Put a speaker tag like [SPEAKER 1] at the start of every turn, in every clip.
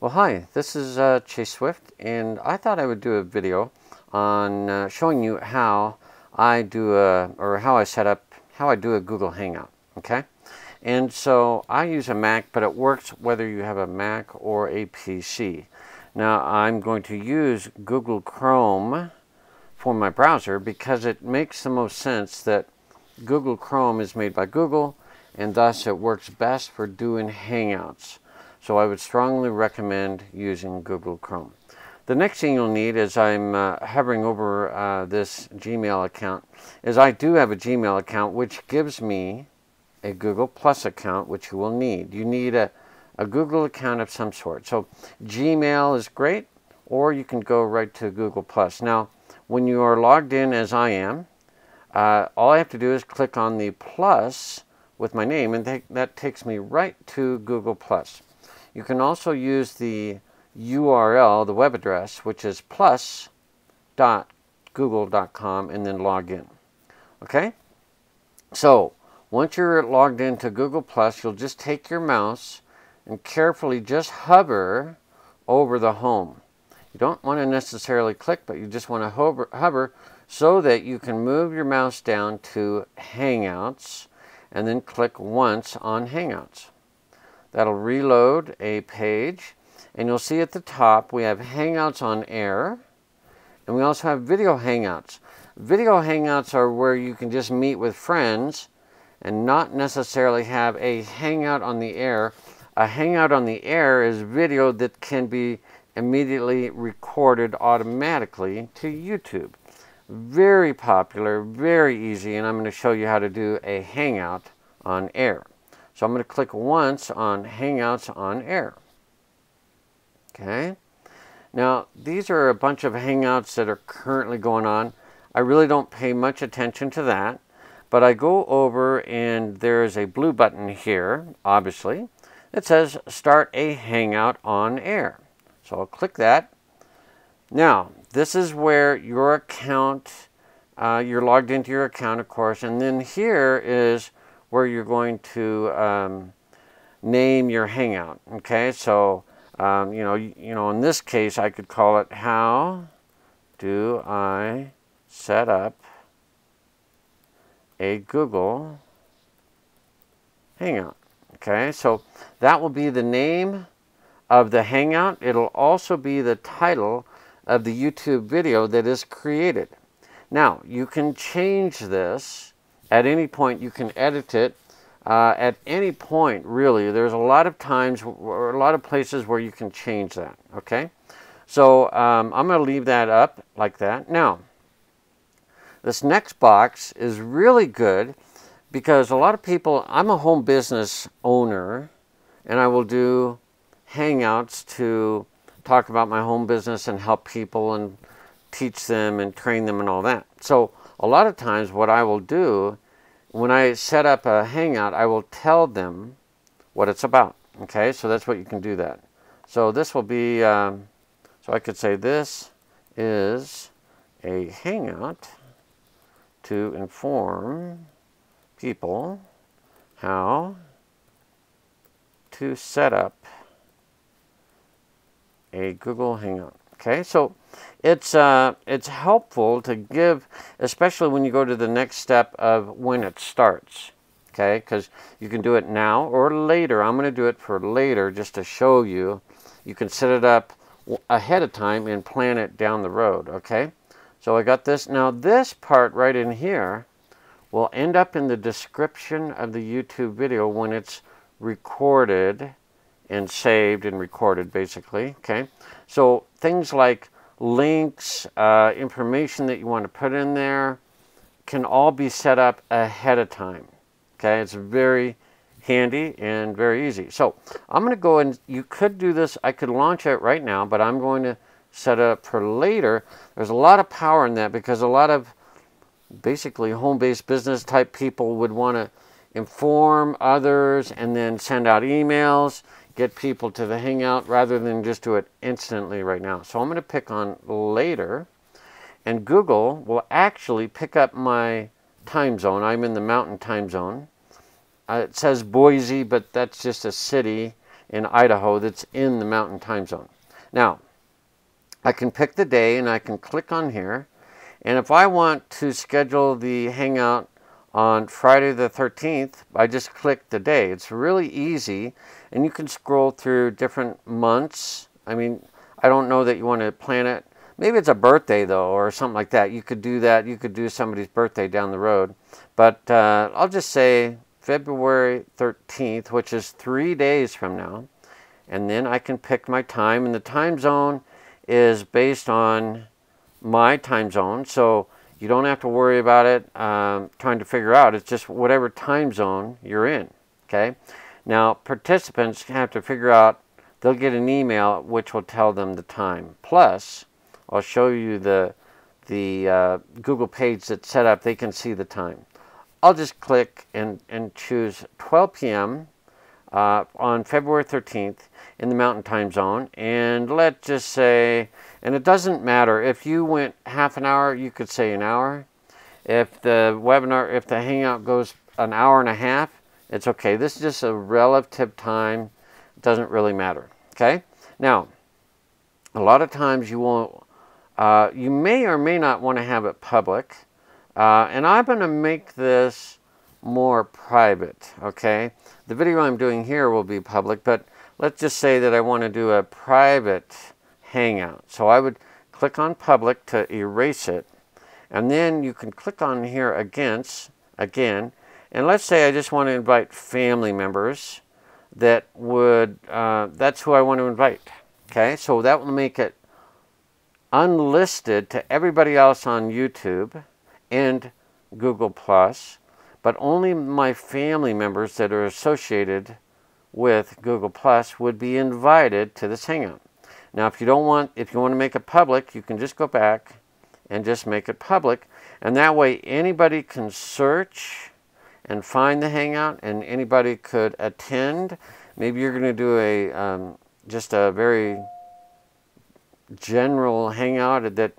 [SPEAKER 1] Well, hi, this is Chase Swift, and I thought I would do a video on showing you how I do how I do a Google Hangout, okay? And so I use a Mac, but it works whether you have a Mac or a PC. Now, I'm going to use Google Chrome for my browser because it makes the most sense that Google Chrome is made by Google, and thus it works best for doing Hangouts. So I would strongly recommend using Google Chrome. The next thing you'll need, as I'm hovering over this Gmail account, is I do have a Gmail account which gives me a Google Plus account, which you will need. You need a Google account of some sort. So Gmail is great, or you can go right to Google Plus. Now, when you are logged in as I am, all I have to do is click on the plus with my name, and that takes me right to Google Plus. You can also use the URL, the web address, which is plus.google.com, and then log in. Okay? So, once you're logged into Google Plus, you'll just take your mouse and carefully just hover over the home. You don't want to necessarily click, but you just want to hover so that you can move your mouse down to Hangouts and then click once on Hangouts. That'll reload a page, and you'll see at the top we have Hangouts on Air, and we also have Video Hangouts. Video Hangouts are where you can just meet with friends and not necessarily have a Hangout on the air. A Hangout on the air is video that can be immediately recorded automatically to YouTube. Very popular, very easy, and I'm going to show you how to do a Hangout on Air. So I'm going to click once on Hangouts on Air. Okay. Now, these are a bunch of Hangouts that are currently going on. I really don't pay much attention to that, but I go over and there's a blue button here, obviously, that says Start a Hangout on Air. So I'll click that. Now, this is where your account, you're logged into your account, of course, and then here is where you're going to name your Hangout. Okay, so in this case, I could call it "How do I set up a Google Hangout?" Okay, so that will be the name of the Hangout. It'll also be the title of the YouTube video that is created. Now, you can change this at any point. You can edit it at any point, really. There's a lot of times or a lot of places where you can change that, okay? So I'm going to leave that up like that. Now, this next box is really good because a lot of people, I'm a home business owner, and I will do Hangouts to talk about my home business and help people and teach them and train them and all that. So a lot of times what I will do when I set up a Hangout, I will tell them what it's about. Okay, so that's what you can do that. So this will be, so I could say this is a Hangout to inform people how to set up a Google Hangout. Okay, so it's helpful to give, especially when you go to the next step of when it starts. Okay, because you can do it now or later. I'm going to do it for later just to show you. You can set it up ahead of time and plan it down the road. Okay, so I got this. Now this part right in here will end up in the description of the YouTube video when it's recorded and saved and recorded, basically. Okay, so things like links, information that you want to put in there can all be set up ahead of time. Okay, it's very handy and very easy. So I'm going to go and you could do this. I could launch it right now, but I'm going to set it up for later. There's a lot of power in that because a lot of basically home-based business type people would want to inform others and then send out emails, get people to the Hangout rather than just do it instantly right now. So I'm going to pick on later, and Google will actually pick up my time zone. I'm in the mountain time zone. It says Boise, but that's just a city in Idaho that's in the Mountain Time Zone. Now, I can pick the day and I can click on here. And if I want to schedule the Hangout on Friday the 13th, I just click the day. It's really easy, and you can scroll through different months. I mean, I don't know that you want to plan it. Maybe it's a birthday, though, or something like that. You could do that. You could do somebody's birthday down the road. But I'll just say February 13th, which is 3 days from now. And then I can pick my time. And the time zone is based on my time zone. So you don't have to worry about it trying to figure out. It's just whatever time zone you're in. Okay. Now, participants have to figure out, they'll get an email which will tell them the time. Plus, I'll show you the Google page that's set up. They can see the time. I'll just click and choose 12 p.m. On February 13th in the Mountain Time Zone. And let's just say, and it doesn't matter, if you went half an hour, you could say an hour. If the webinar, if the Hangout goes an hour and a half, it's okay. This is just a relative time. It doesn't really matter. Okay? Now, a lot of times you won't, you may or may not want to have it public. And I'm going to make this more private, okay? The video I'm doing here will be public, but let's just say that I want to do a private Hangout. So I would click on public to erase it, and then you can click on here again, and let's say I just want to invite family members that would, that's who I want to invite, okay? So that will make it unlisted to everybody else on YouTube and Google+, but only my family members that are associated with Google+ would be invited to this Hangout. Now, if you want to make it public, you can just go back and just make it public, and that way anybody can search and find the Hangout, and anybody could attend. Maybe you're going to do a just a very general Hangout that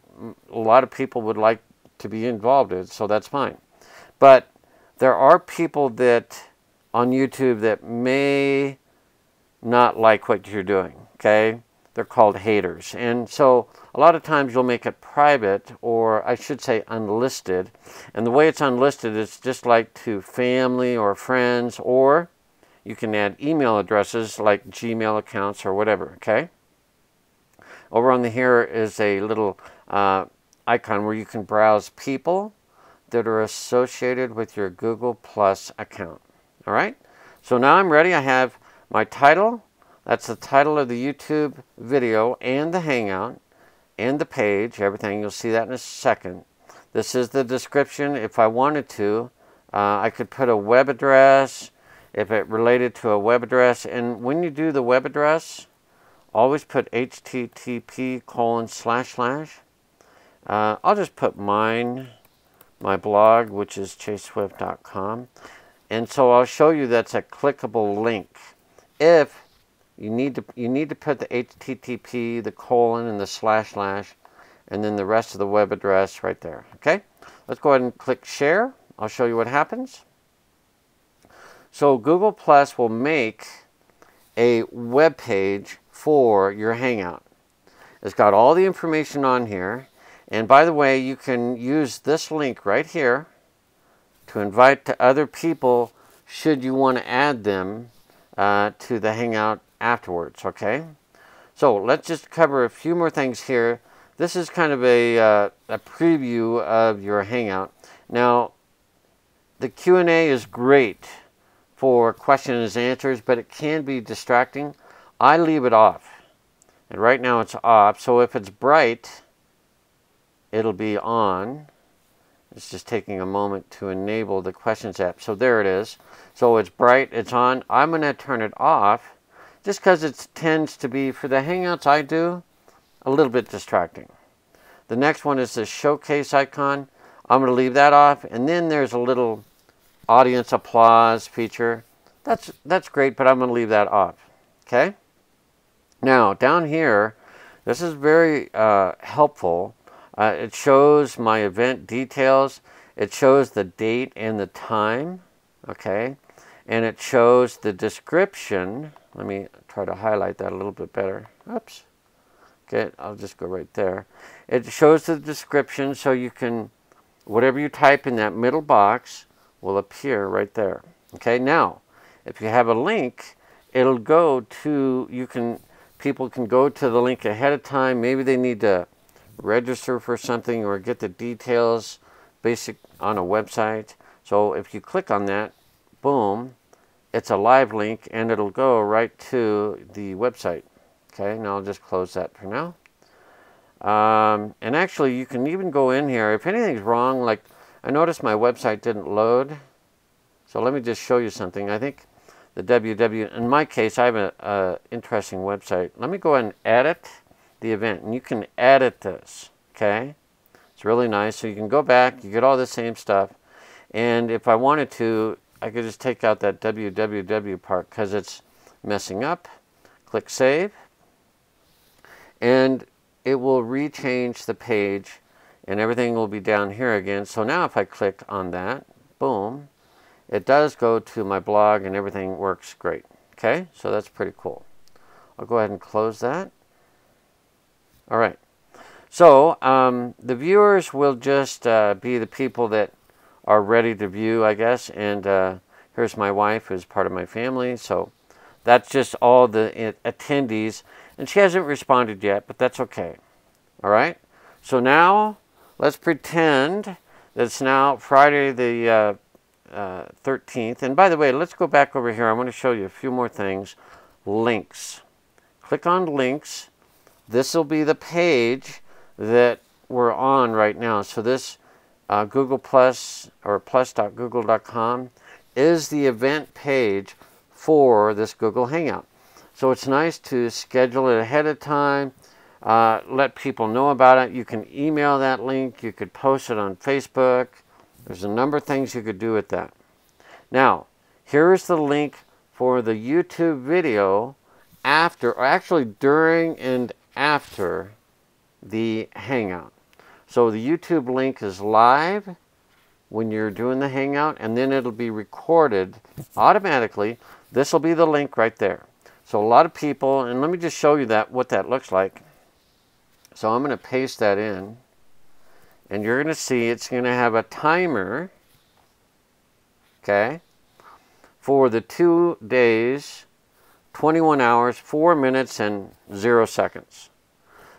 [SPEAKER 1] a lot of people would like to be involved in, so that's fine. But there are people that on YouTube that may not like what you're doing, okay? They're called haters. And so a lot of times you'll make it private, or I should say unlisted. And the way it's unlisted is just like to family or friends, or you can add email addresses like Gmail accounts or whatever, okay? Over on the here is a little icon where you can browse people that are associated with your Google Plus account. All right? So now I'm ready. I have my title. That's the title of the YouTube video and the Hangout and the page, everything. You'll see that in a second. This is the description. If I wanted to, I could put a web address if it related to a web address. And when you do the web address, always put http://. I'll just put my blog, which is chaseswift.com. And so I'll show you that's a clickable link. If you need to put the http, the colon, and the // and then the rest of the web address right there. Okay? Let's go ahead and click share. I'll show you what happens. So Google Plus will make a web page for your Hangout. It's got all the information on here. And by the way, you can use this link right here to invite to other people should you want to add them to the Hangout afterwards, okay? So let's just cover a few more things here. This is kind of a preview of your Hangout. Now, the Q&A is great for questions and answers, but it can be distracting. I leave it off. And right now it's off, so if it's bright, it'll be on. It's just taking a moment to enable the questions app. So there it is. So it's bright, it's on. I'm going to turn it off just because it tends to be, for the Hangouts I do, a little bit distracting. The next one is the showcase icon. I'm going to leave that off. And then there's a little audience applause feature. That's great, but I'm going to leave that off. Okay? Now, down here, this is very helpful. It shows my event details. It shows the date and the time. Okay? And it shows the description. Let me try to highlight that a little bit better. Oops. Okay, I'll just go right there. It shows the description, so you can, whatever you type in that middle box will appear right there. Okay, now, if you have a link, it'll go to, people can go to the link ahead of time. Maybe they need to register for something or get the details basic on a website. So if you click on that, boom, it's a live link and it'll go right to the website. Okay, now I'll just close that for now. And actually, you can even go in here. If anything's wrong, like I noticed my website didn't load. So let me just show you something. I think the www, in my case, I have an interesting website. Let me go ahead and edit the event. And you can edit this, okay? It's really nice. So you can go back, you get all the same stuff. And if I wanted to, I could just take out that www part because it's messing up. Click Save. And it will rechange the page and everything will be down here again. So now if I click on that, boom, it does go to my blog and everything works great. Okay, so that's pretty cool. I'll go ahead and close that. All right. So the viewers will just be the people that are ready to view, I guess. And here's my wife, who's part of my family. So that's just all the attendees. And she hasn't responded yet, but that's okay. All right? So now, let's pretend that it's now Friday the 13th. And by the way, let's go back over here. I want to show you a few more things. Links. Click on links. This will be the page that we're on right now. So this Google Plus, or plus.google.com, is the event page for this Google Hangout. So it's nice to schedule it ahead of time, let people know about it. You can email that link. You could post it on Facebook. There's a number of things you could do with that. Now, here's the link for the YouTube video after, or actually during and after the Hangout. So the YouTube link is live when you're doing the Hangout, and then it'll be recorded automatically. This will be the link right there. So a lot of people, and let me just show you what that looks like. So I'm going to paste that in, and you're going to see it's going to have a timer, okay, for the 2 days, 21 hours, 4 minutes, and 0 seconds.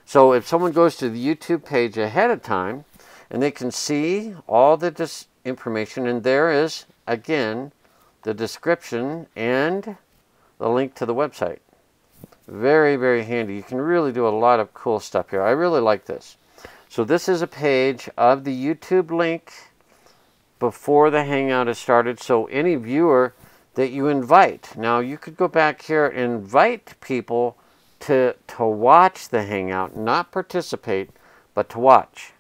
[SPEAKER 1] So if someone goes to the YouTube page ahead of time, and they can see all the information, and there is, again, the description and the link to the website. Very, very handy. You can really do a lot of cool stuff here. I really like this. So this is a page of the YouTube link before the Hangout is started. So any viewer that you invite. Now you could go back here and invite people to watch the Hangout, not participate, but to watch.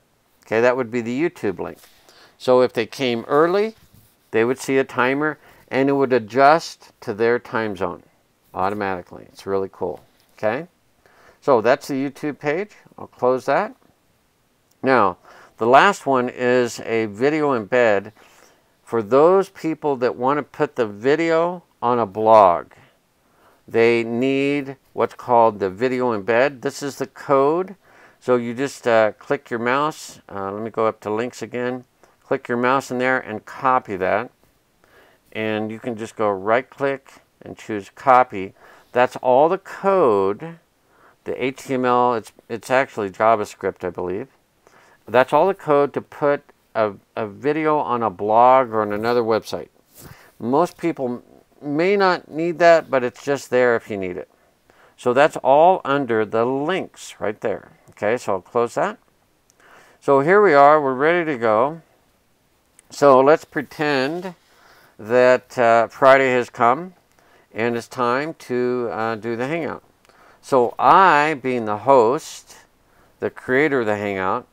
[SPEAKER 1] Okay, that would be the YouTube link. So if they came early, they would see a timer, and it would adjust to their time zone automatically. It's really cool. Okay, so that's the YouTube page. I'll close that. Now, the last one is a video embed for those people that want to put the video on a blog. They need what's called the video embed. This is the code. So you just click your mouse. Let me go up to links again. Click your mouse in there and copy that. And you can just go right click and choose copy. That's all the code, the HTML, it's actually JavaScript, I believe. That's all the code to put a video on a blog or on another website. Most people may not need that, but it's just there if you need it. So that's all under the links right there. Okay, so I'll close that. So here we are, we're ready to go. So let's pretend that Friday has come and it's time to do the Hangout. So I, being the host, the creator of the Hangout,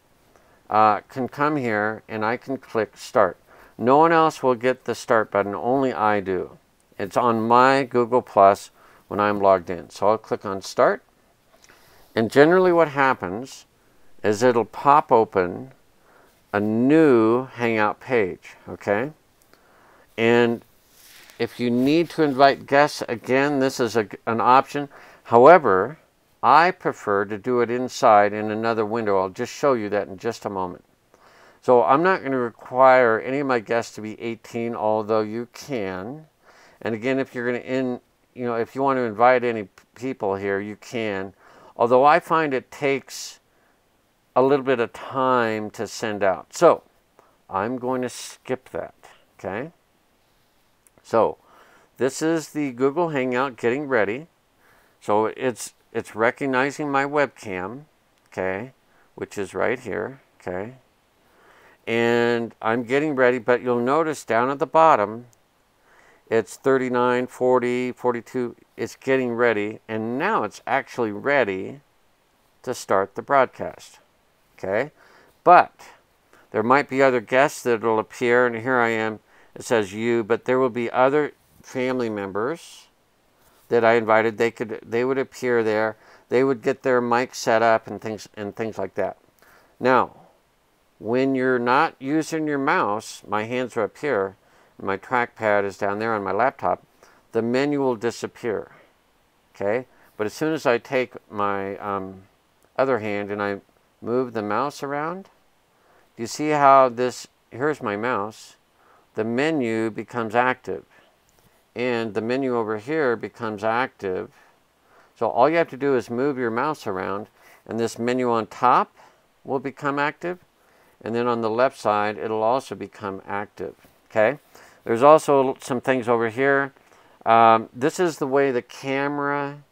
[SPEAKER 1] can come here and I can click start. No one else will get the start button, only I do. It's on my Google Plus when I'm logged in. So I'll click on start. And generally what happens is it'll pop open a new Hangout page, okay? And if you need to invite guests, again, this is an option. However, I prefer to do it inside in another window. I'll just show you that in just a moment. So I'm not going to require any of my guests to be 18, although you can. And again, if you're going to if you want to invite any people here, you can. Although I find it takes a little bit of time to send out. So I'm going to skip that, okay? So this is the Google Hangout getting ready. So it's recognizing my webcam, okay, which is right here, okay? And I'm getting ready, but you'll notice down at the bottom, it's 39, 40, 42. It's getting ready, and now it's actually ready to start the broadcast, okay? But there might be other guests that will appear, and here I am. It says you, but there will be other family members that I invited. They would appear there. They would get their mic set up and things like that. Now, when you're not using your mouse, my hands are up here, and my trackpad is down there on my laptop, the menu will disappear, okay? But as soon as I take my other hand and I move the mouse around, do you see how here's my mouse, the menu becomes active, and the menu over here becomes active. So all you have to do is move your mouse around, and this menu on top will become active. And then on the left side, it'll also become active, okay? There's also some things over here. This is the way the camera,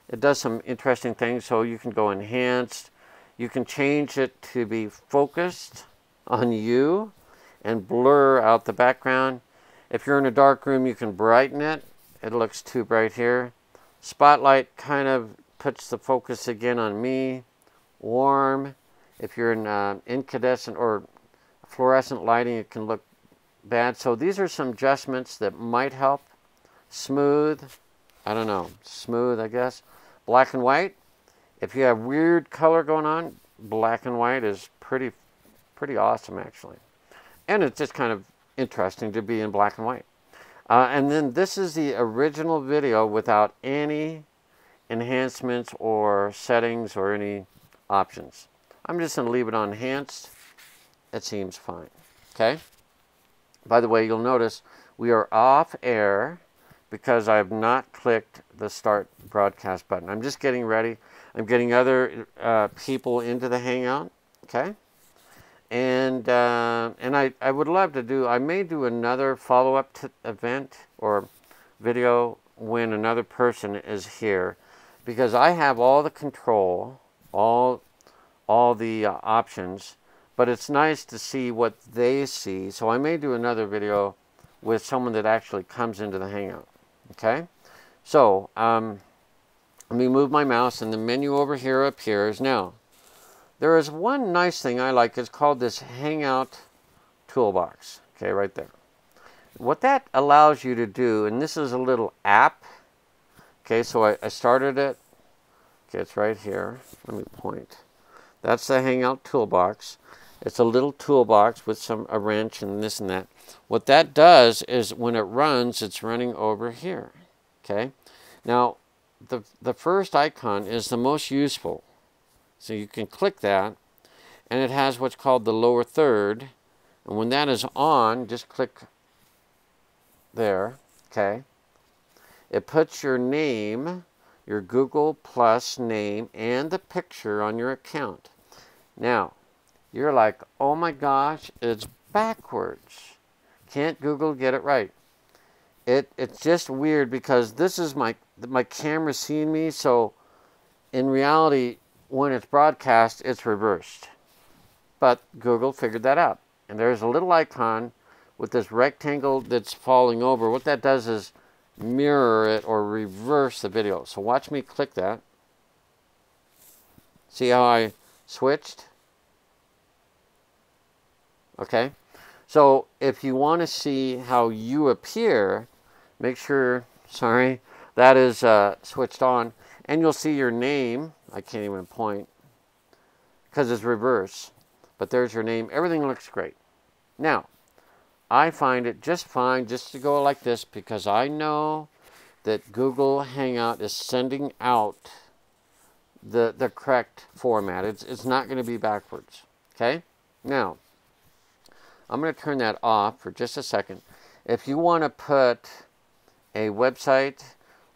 [SPEAKER 1] it does some interesting things. So you can go enhanced. You can change it to be focused on you and blur out the background. If you're in a dark room, you can brighten it. It looks too bright here. Spotlight kind of puts the focus again on me. Warm. If you're in incandescent or fluorescent lighting, it can look bad. So these are some adjustments that might help. Smooth, I don't know, smooth, I guess. Black and white. If you have weird color going on, black and white is pretty awesome, actually. And it's just kind of interesting to be in black and white. And then this is the original video without any enhancements or settings or any options. I'm just going to leave it on enhanced. It seems fine. Okay? By the way, you'll notice we are off air because I have not clicked the start broadcast button. I'm just getting ready. I'm getting other people into the Hangout. Okay? And I would love to do, I may do another follow-up event or video when another person is here, because I have all the control, all the options, but it's nice to see what they see. So I may do another video with someone that actually comes into the Hangout. Okay? So, let me move my mouse, and the menu over here appears. Now, there is one nice thing I like. It's called this Hangout toolbox. Okay, right there. What that allows you to do, and this is a little app. Okay, so I started it. Okay, it's right here. Let me point. That's the Hangout toolbox. It's a little toolbox with a wrench and this and that. What that does is when it runs, it's running over here. Okay? Now, the first icon is the most useful. So you can click that, and it has what's called the lower third. And when that is on, just click there. Okay? It puts your name, your Google Plus name, and the picture on your account. Now, you're like, oh my gosh, it's backwards. Can't Google get it right? It's just weird because this is my camera seeing me, so in reality, when it's broadcast, it's reversed. But Google figured that out. And there's a little icon with this rectangle that's falling over. What that does is mirror it or reverse the video. So watch me click that. See how I switched? Okay? So if you want to see how you appear, make sure, sorry, that is switched on. And you'll see your name. I can't even point because it's reverse. But there's your name. Everything looks great. Now, I find it just fine just to go like this, because I know that Google Hangout is sending out the correct format. It's not going to be backwards. Okay? Now, I'm going to turn that off for just a second. If you want to put a website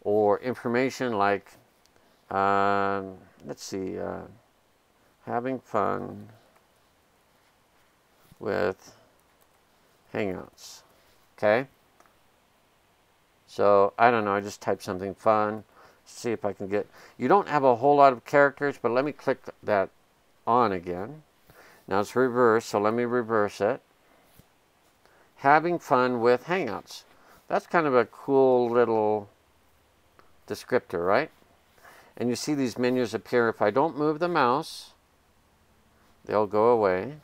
[SPEAKER 1] or information like, let's see, having fun with Hangouts. Okay? So, I don't know, I just type something fun. See if I can get... You don't have a whole lot of characters, but let me click that on again. Now it's reversed, so let me reverse it. Having fun with Hangouts. That's kind of a cool little descriptor, right? And you see these menus appear. If I don't move the mouse, they'll go away.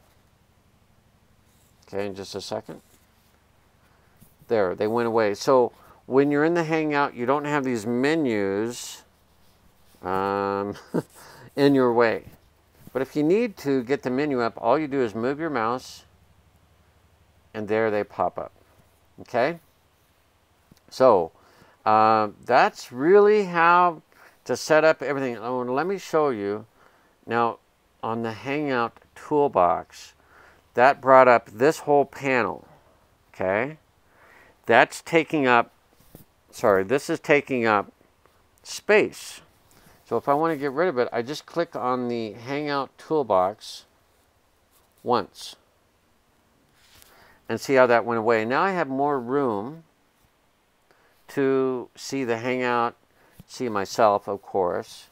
[SPEAKER 1] Okay, in just a second. There, they went away. So when you're in the Hangout, you don't have these menus in your way. But if you need to get the menu up, all you do is move your mouse, and there they pop up. Okay? So that's really how to set up everything. Oh, and let me show you. Now, on the Hangout toolbox, that brought up this whole panel. Okay? That's taking up, sorry, this is taking up space. So if I want to get rid of it, I just click on the Hangout toolbox once. And see how that went away. Now I have more room to see the Hangout, see myself, of course,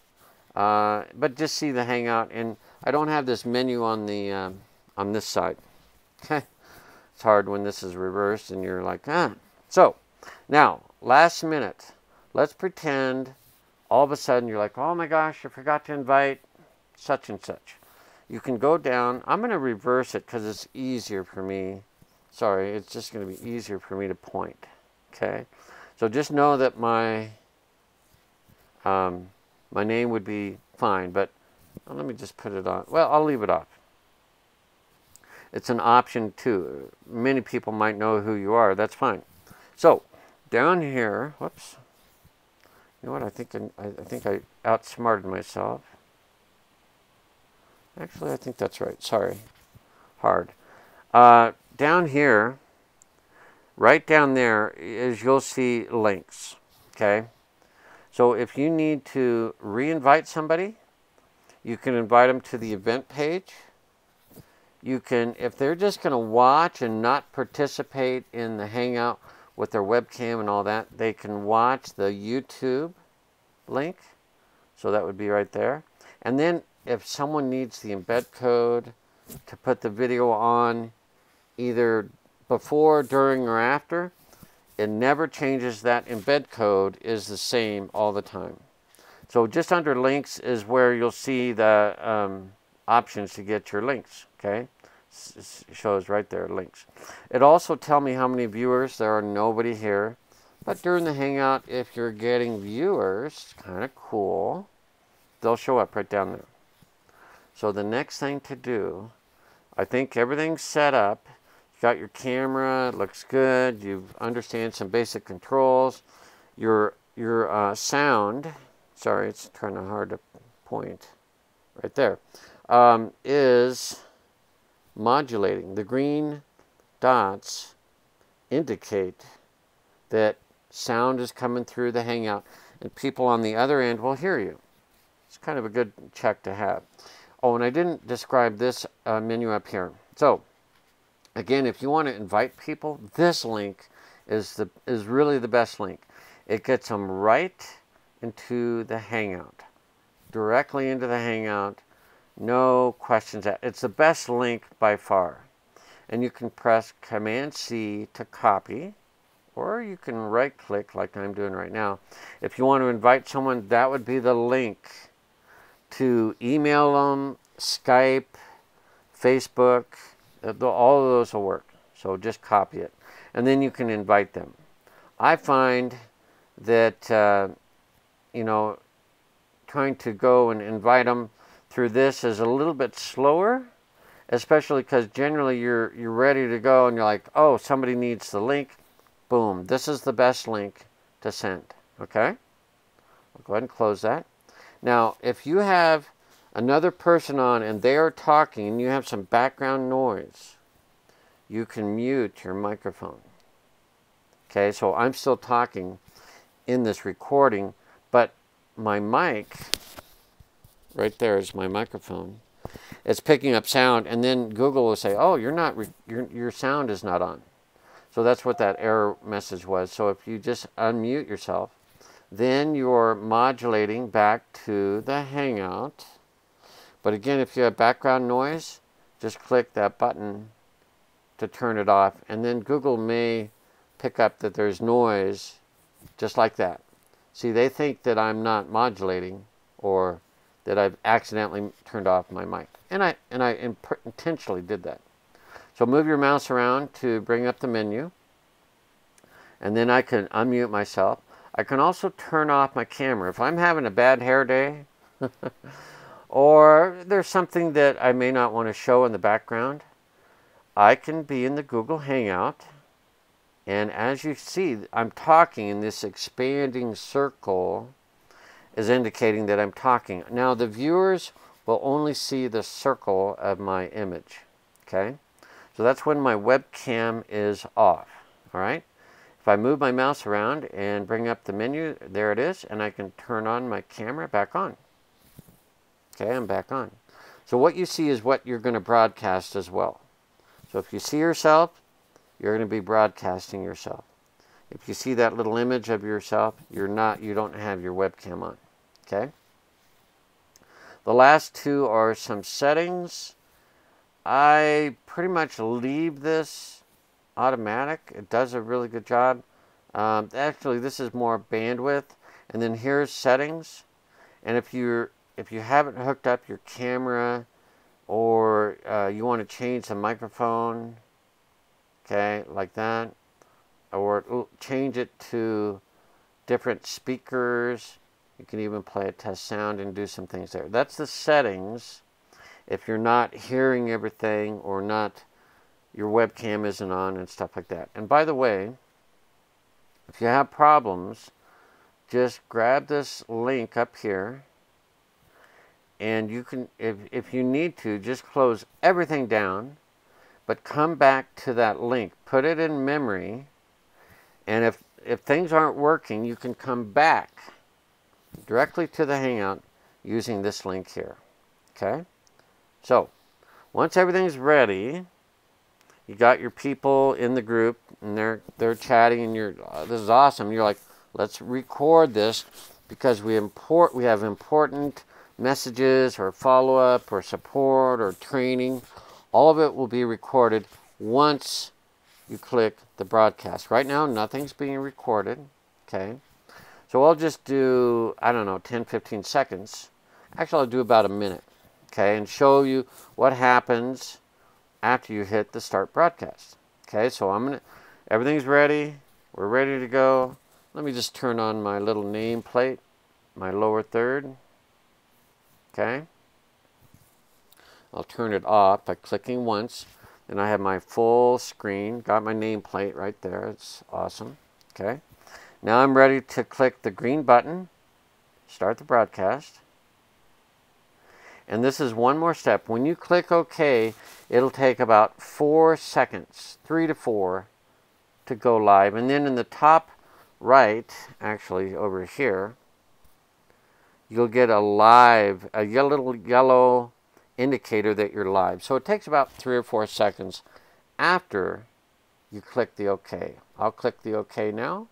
[SPEAKER 1] but just see the Hangout. And I don't have this menu on the on this side. Okay, it's hard when this is reversed and you're like, ah. So now, last minute, let's pretend all of a sudden you're like, oh my gosh, I forgot to invite such and such. You can go down. I'm going to reverse it because it's easier for me. Sorry, it's just going to be easier for me to point. Okay, so just know that my my name would be fine, but let me just put it on. Well, I'll leave it off. It's an option too. Many people might know who you are. That's fine. So down here, whoops. You know what? I think I outsmarted myself. Actually, I think that's right. Sorry, hard. Down here, right down there, is you'll see links. Okay. So if you need to re-invite somebody, you can invite them to the event page. You can, if they're just going to watch and not participate in the Hangout with their webcam and all that, they can watch the YouTube link. So that would be right there. And then if someone needs the embed code to put the video on either before, during, or after, it never changes. That embed code is the same all the time. So just under links is where you'll see the options to get your links. Okay, it shows right there, links. It also tells me how many viewers. There are nobody here, but during the Hangout, if you're getting viewers, kind of cool, they'll show up right down there. So the next thing to do, I think everything's set up. You got your camera, it looks good. You understand some basic controls. Your sound, sorry, it's kind of hard to point right there, is modulating. The green dots indicate that sound is coming through the Hangout, and people on the other end will hear you. It's kind of a good check to have. Oh, and I didn't describe this menu up here. So, again, if you want to invite people, this link is really the best link. It gets them right into the Hangout, directly into the Hangout. No questions. It's the best link by far. And you can press Command-C to copy, or you can right-click like I'm doing right now. If you want to invite someone, that would be the link to email them, Skype, Facebook. All of those will work. So just copy it. And then you can invite them. I find that, you know, trying to go and invite them through this is a little bit slower, especially because generally you're ready to go and you're like, oh, somebody needs the link. Boom, this is the best link to send. Okay, I'll go ahead and close that. Now, if you have another person on and they are talking and you have some background noise, you can mute your microphone. Okay, so I'm still talking in this recording, but my mic, right there is my microphone. It's picking up sound, and then Google will say, oh, your sound is not on. So that's what that error message was. So if you just unmute yourself, then you're modulating back to the Hangout. But again, if you have background noise, just click that button to turn it off, and then Google may pick up that there's noise just like that. See, they think that I'm not modulating or that I've accidentally turned off my mic. And I intentionally did that. So move your mouse around to bring up the menu. And then I can unmute myself. I can also turn off my camera. If I'm having a bad hair day, or there's something that I may not want to show in the background, I can be in the Google Hangout. And as you see, I'm talking, in this expanding circle is indicating that I'm talking. Now the viewers will only see the circle of my image. Okay? So that's when my webcam is off. All right? If I move my mouse around and bring up the menu, there it is, and I can turn on my camera back on. Okay, I'm back on. So what you see is what you're going to broadcast as well. So if you see yourself, you're going to be broadcasting yourself. If you see that little image of yourself, you don't have your webcam on. Okay? The last two are some settings. I pretty much leave this automatic. It does a really good job. Actually, this is more bandwidth. And then here's settings. And if you haven't hooked up your camera, or you want to change the microphone, okay, like that, or change it to different speakers, you can even play a test sound and do some things there. That's the settings. If you're not hearing everything, or your webcam isn't on and stuff like that. And by the way, if you have problems, just grab this link up here, and you can, if you need to, just close everything down, but come back to that link, put it in memory, and if things aren't working, you can come back directly to the Hangout using this link here. Okay? So, once everything's ready, you got your people in the group, and they're chatting, and this is awesome. You're like, let's record this, because we have important messages, or follow-up, or support, or training. All of it will be recorded once you click the broadcast. Right now, nothing's being recorded. Okay? So I'll just do, I don't know, 10, 15 seconds. Actually, I'll do about a minute. Okay? And show you what happens after you hit the start broadcast. Okay? So everything's ready. We're ready to go. Let me just turn on my little nameplate, my lower third. Okay? I'll turn it off by clicking once. Then I have my full screen. Got my nameplate right there. It's awesome. Okay? Now I'm ready to click the green button, start the broadcast. And this is one more step. When you click OK, it'll take about 4 seconds, 3 to 4, to go live. And then in the top right, actually over here, you'll get a little yellow indicator that you're live. So it takes about 3 or 4 seconds after you click the OK. I'll click the OK now.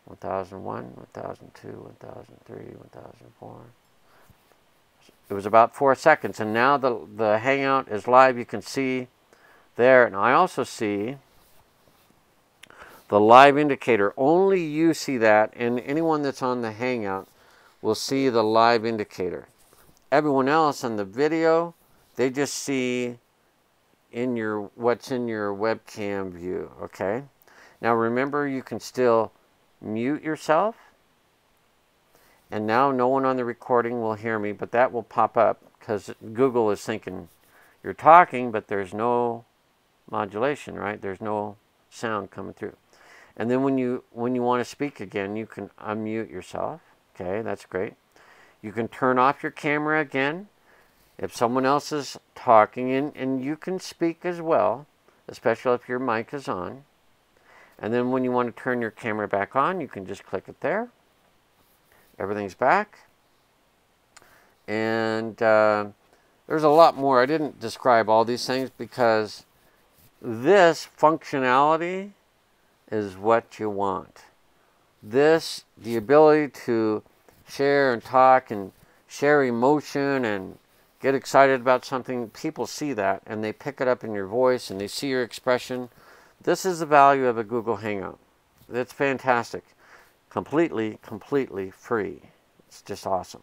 [SPEAKER 1] 1001, 1002, 1003, 1004. It was about 4 seconds, and now the Hangout is live. You can see there, and I also see the live indicator. Only you see that, and anyone that's on the Hangout will see the live indicator. Everyone else on the video, they just see what's in your webcam view. Okay. Now remember, you can still mute yourself, and now no one on the recording will hear me, but that will pop up because Google is thinking You're talking, but there's no modulation, right? There's no sound coming through. And then when you want to speak again, you can unmute yourself. Okay, that's great. You can turn off your camera again if someone else is talking, and you can speak as well, especially if your mic is on. And then when you want to turn your camera back on, you can just click it there. Everything's back. And there's a lot more. I didn't describe all these things because this functionality is what you want. This, the ability to share and talk and share emotion and get excited about something, people see that and they pick it up in your voice and they see your expression. This is the value of a Google Hangout. It's fantastic. Completely free. It's just awesome.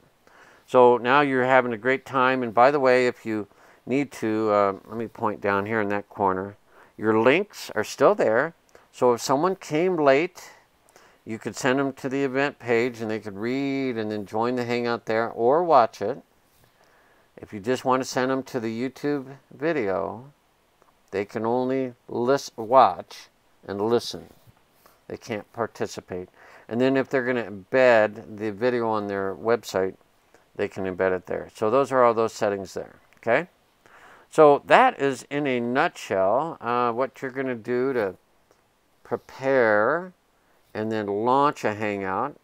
[SPEAKER 1] So now you're having a great time. And by the way, if you need to, let me point down here in that corner. Your links are still there. So if someone came late, you could send them to the event page and they could read and then join the Hangout there or watch it. If you just want to send them to the YouTube video, they can only watch and listen. They can't participate. And then if they're going to embed the video on their website, they can embed it there. So those are all those settings there. Okay? So that is in a nutshell what you're going to do to prepare and then launch a Hangout.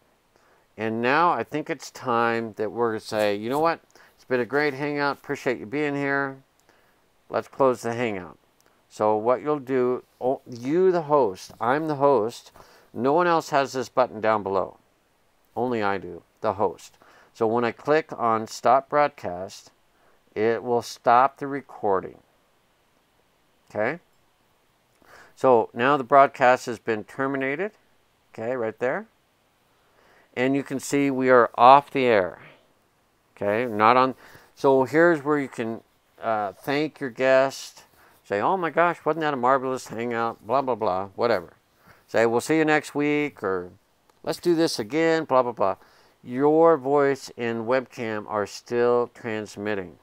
[SPEAKER 1] And now I think it's time that we're going to say, you know what? It's been a great Hangout. Appreciate you being here. Let's close the Hangout. So what you'll do, you the host, I'm the host. No one else has this button down below. Only I do, the host. So when I click on Stop Broadcast, it will stop the recording. Okay? So now the broadcast has been terminated. Okay, right there. And you can see we are off the air. Okay, not on. So here's where you can thank your guest. Say, oh my gosh, wasn't that a marvelous Hangout? Blah, blah, blah, whatever. Say, we'll see you next week, or let's do this again, blah, blah, blah. Your voice and webcam are still transmitting,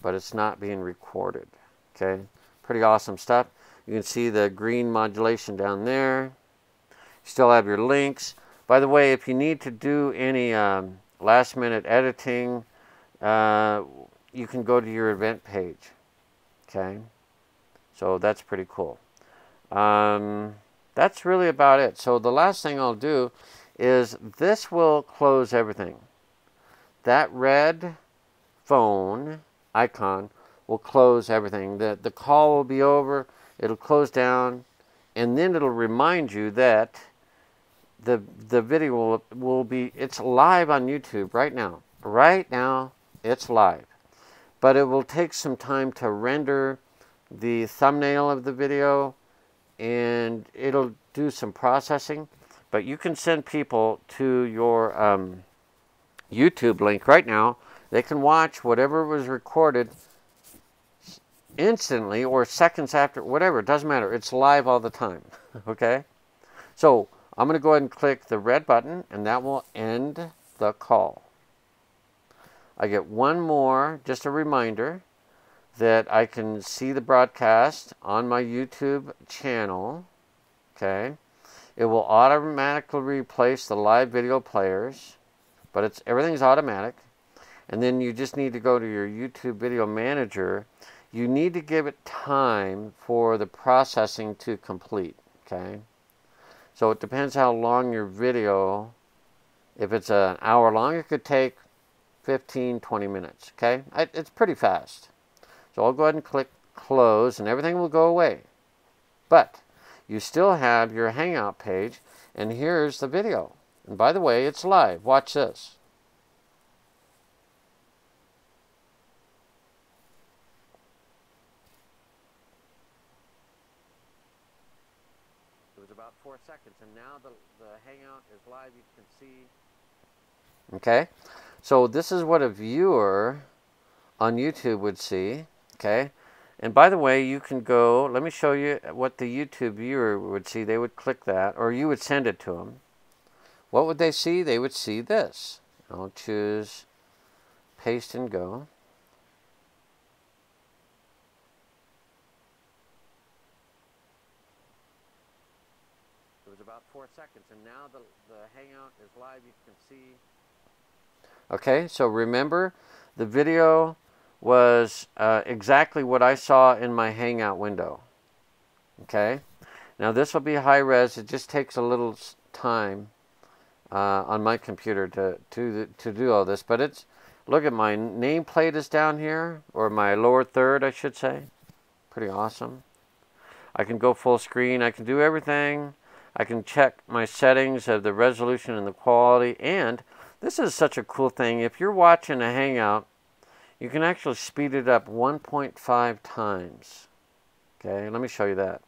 [SPEAKER 1] but it's not being recorded. Okay, pretty awesome stuff. You can see the green modulation down there. You still have your links. By the way, if you need to do any last minute editing, you can go to your event page. Okay, so that's pretty cool. That's really about it. So the last thing I'll do is this will close everything. That red phone icon will close everything. The call will be over. It'll close down, and then it'll remind you that the video will be, it's live on YouTube right now. Right now, it's live. But it will take some time to render the thumbnail of the video, and it'll do some processing. But you can send people to your YouTube link right now. They can watch whatever was recorded instantly or seconds after, whatever. It doesn't matter. It's live all the time. Okay? So I'm going to go ahead and click the red button, and that will end the call. I get one more, just a reminder, that I can see the broadcast on my YouTube channel. Okay? It will automatically replace the live video players, but everything's automatic. And then you just need to go to your YouTube video manager. You need to give it time for the processing to complete. Okay? So it depends how long your video, if it's an hour long, it could take 15, 20 minutes. Okay? It's pretty fast. So I'll go ahead and click close, and everything will go away. But you still have your Hangout page, and here's the video. And by the way, it's live. Watch this. It was about 4 seconds, and now the Hangout is live. You can see. Okay? So this is what a viewer on YouTube would see. Okay? And by the way, you can go, let me show you what the YouTube viewer would see. They would click that, or you would send it to them. What would they see? They would see this. I'll choose paste and go. 4 seconds, and now the Hangout is live. You can see. Okay, so remember, the video was exactly what I saw in my Hangout window. Okay, now this will be high res. It just takes a little time on my computer to do all this, but it's, look at my nameplate is down here, or my lower third, I should say. Pretty awesome. I can go full screen. I can do everything. I can check my settings of the resolution and the quality. And this is such a cool thing. If you're watching a Hangout, you can actually speed it up 1.5 times. Okay, let me show you that.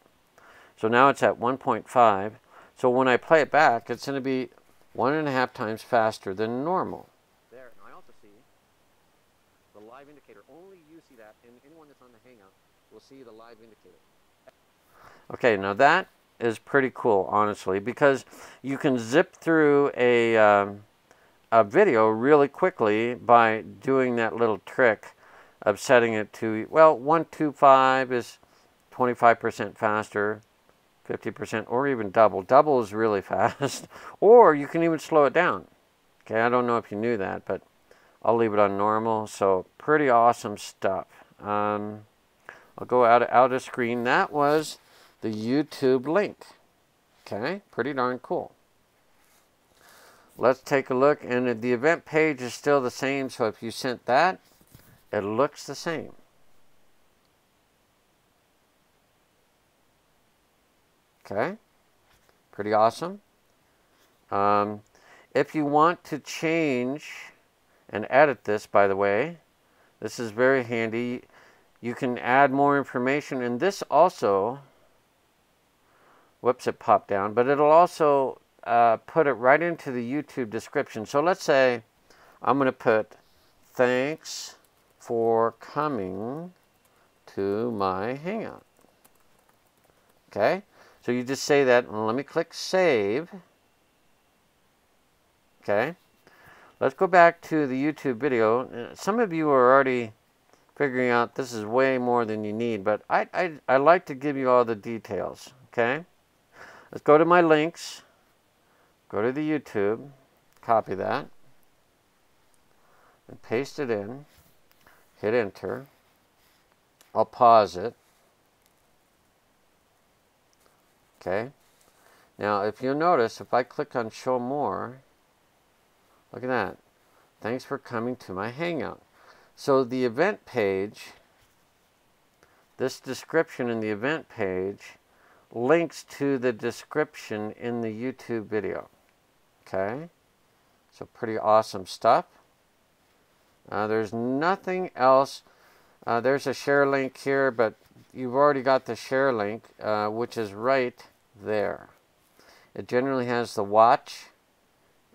[SPEAKER 1] So now it's at 1.5. So when I play it back, it's going to be 1.5 times faster than normal. There, and I also see the live indicator. Only you see that, and anyone that's on the Hangout will see the live indicator. Okay, now that is pretty cool, honestly, because you can zip through a video really quickly by doing that little trick of setting it to, well, 125 is 25% faster, 50%, or even double. Double is really fast, or you can even slow it down. Okay, I don't know if you knew that, but I'll leave it on normal. So pretty awesome stuff. I'll go out of screen. That was the YouTube link. Okay, pretty darn cool. Let's take a look, and the event page is still the same, so if you sent that, it looks the same. Okay, pretty awesome. If you want to change and edit this, by the way, this is very handy. You can add more information, and this also, whoops, it popped down, but it'll also put it right into the YouTube description. So let's say I'm going to put, thanks for coming to my Hangout. Okay, so you just say that, and let me click save. Okay, let's go back to the YouTube video. Some of you are already figuring out this is way more than you need, but I like to give you all the details. Okay, let's go to my links, go to the YouTube, copy that, and paste it in, hit enter. I'll pause it. Okay, now if you'll notice, if I click on show more, look at that. Thanks for coming to my Hangout. So the event page, this description in the event page, links to the description in the YouTube video. Okay, so pretty awesome stuff. There's nothing else. There's a share link here, but you've already got the share link, which is right there. It generally has the watch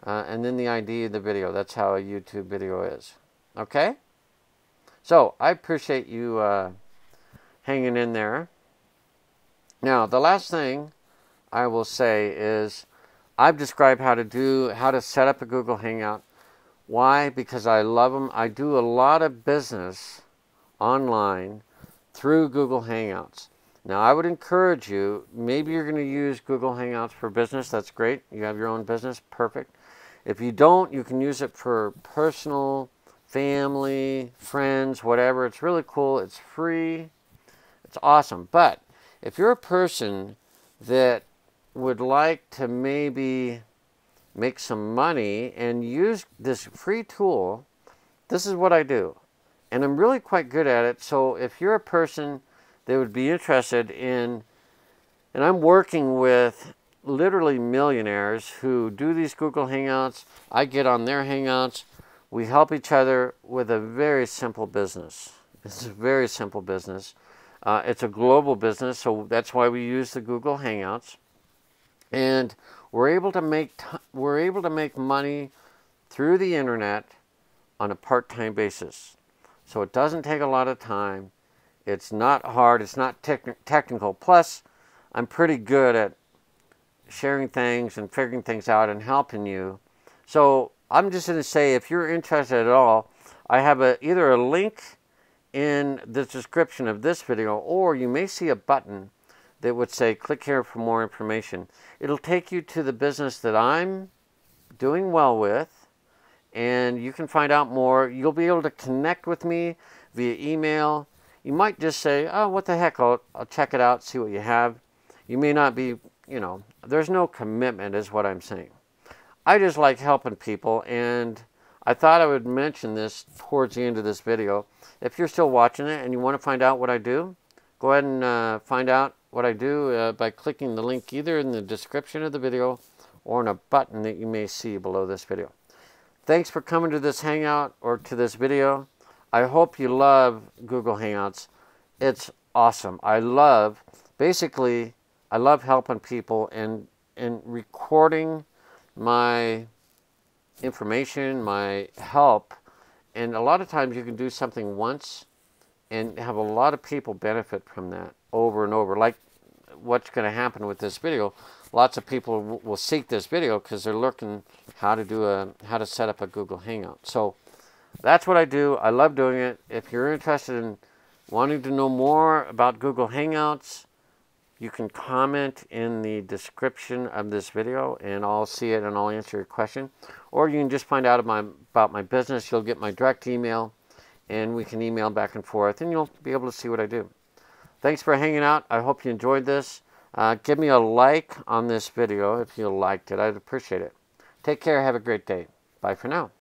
[SPEAKER 1] and then the ID of the video. That's how a YouTube video is. Okay? So I appreciate you hanging in there. Now, the last thing I will say is I've described how to set up a Google Hangout. Why? Because I love them. I do a lot of business online through Google Hangouts. Now, I would encourage you, maybe you're going to use Google Hangouts for business. That's great. You have your own business. Perfect. If you don't, you can use it for personal, family, friends, whatever. It's really cool. It's free. It's awesome. But if you're a person that would like to maybe make some money and use this free tool, this is what I do. And I'm really quite good at it. So if you're a person that would be interested in, and I'm working with literally millionaires who do these Google Hangouts. I get on their Hangouts. We help each other with a very simple business. It's a very simple business. It's a global business, so that's why we use the Google Hangouts. And we're able to make money through the internet on a part-time basis. So it doesn't take a lot of time. It's not hard. It's not technical. Plus, I'm pretty good at sharing things and figuring things out and helping you. So I'm just going to say, if you're interested at all, I have either a link in the description of this video, or you may see a button that would say, click here for more information. It'll take you to the business that I'm doing well with, and you can find out more. You'll be able to connect with me via email. You might just say, oh, what the heck, I'll check it out, see what you have. You may not be, there's no commitment is what I'm saying. I just like helping people, and I thought I would mention this towards the end of this video. If you're still watching it and you want to find out what I do, go ahead and find out what I do by clicking the link either in the description of the video or in a button that you may see below this video. Thanks for coming to this Hangout or to this video. I hope you love Google Hangouts. It's awesome. I love helping people and recording my information, my help. And a lot of times you can do something once and have a lot of people benefit from that over and over. Like what's going to happen with this video. Lots of people will seek this video because they're looking how to set up a Google Hangout. So that's what I do. I love doing it. If you're interested in wanting to know more about Google Hangouts, you can comment in the description of this video and I'll see it and I'll answer your question. Or you can just find out about my business. You'll get my direct email and we can email back and forth and you'll be able to see what I do. Thanks for hanging out. I hope you enjoyed this. Give me a like on this video if you liked it. I'd appreciate it. Take care. Have a great day. Bye for now.